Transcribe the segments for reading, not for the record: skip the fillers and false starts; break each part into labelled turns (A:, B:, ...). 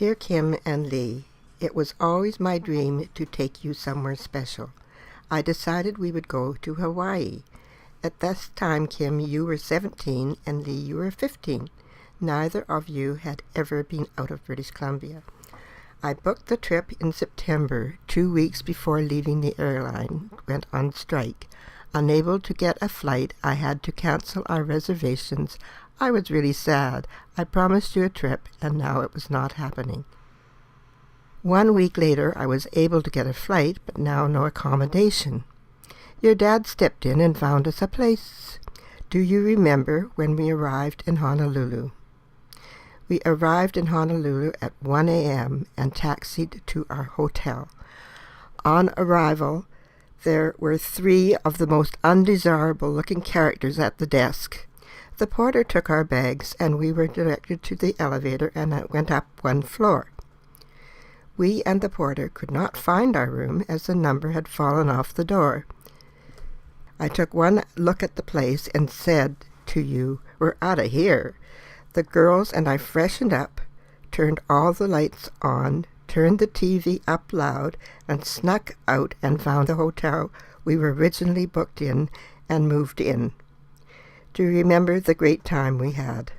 A: Dear Kim and Leigh, it was always my dream to take you somewhere special. I decided we would go to Hawaii. At this time, Kim, you were 17 and Leigh, you were 15. Neither of you had ever been out of British Columbia. I booked the trip in September, 2 weeks before leaving. The airline went on strike. Unable to get a flight, I had to cancel our reservations. I was really sad. I promised you a trip, and now it was not happening. 1 week later, I was able to get a flight, but now no accommodation. Your dad stepped in and found us a place. Do you remember when we arrived in Honolulu? We arrived in Honolulu at 1 a.m. and taxied to our hotel. On arrival, there were 3 of the most undesirable-looking characters at the desk. The porter took our bags, and we were directed to the elevator and went up 1 floor. We and the porter could not find our room as the number had fallen off the door. I took one look at the place and said to you, "We're out of here." The girls and I freshened up, turned all the lights on, turned the TV up loud, and snuck out and found the hotel we were originally booked in and moved in. Do you remember the great time we had?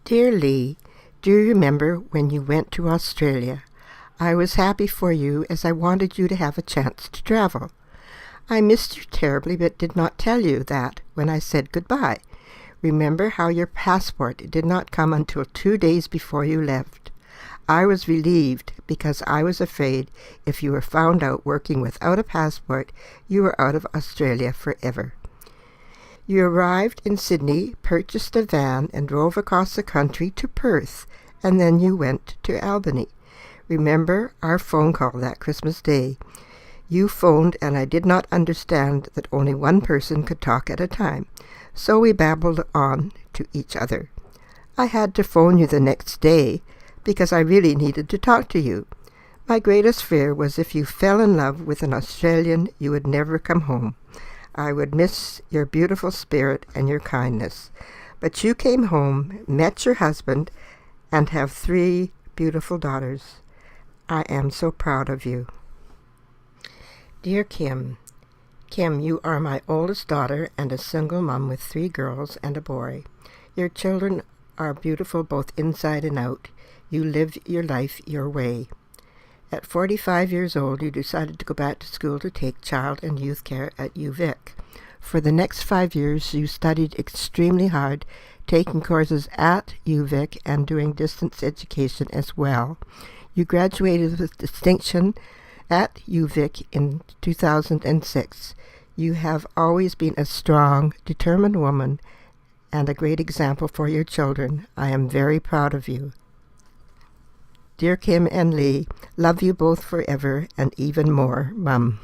A: Dear Leigh, do you remember when you went to Australia? I was happy for you as I wanted you to have a chance to travel. I missed you terribly but did not tell you that when I said goodbye. Remember how your passport did not come until 2 days before you left. I was relieved because I was afraid if you were found out working without a passport, you were out of Australia forever. You arrived in Sydney, purchased a van, and drove across the country to Perth, and then you went to Albany. Remember our phone call that Christmas Day? You phoned, and I did not understand that only one person could talk at a time, so we babbled on to each other. I had to phone you the next day because I really needed to talk to you. My greatest fear was if you fell in love with an Australian, you would never come home. I would miss your beautiful spirit and your kindness. But you came home, met your husband, and have 3 beautiful daughters. I am so proud of you. Dear Kim, you are my oldest daughter and a single mom with 3 girls and a boy. Your children are beautiful both inside and out. You live your life your way. At 45 years old, you decided to go back to school to take child and youth care at UVic. For the next 5 years, you studied extremely hard, taking courses at UVic and doing distance education as well. You graduated with distinction at UVic in 2006. You have always been a strong, determined woman and a great example for your children. I am very proud of you. Dear Kim and Leigh, love you both forever and even more, Mum.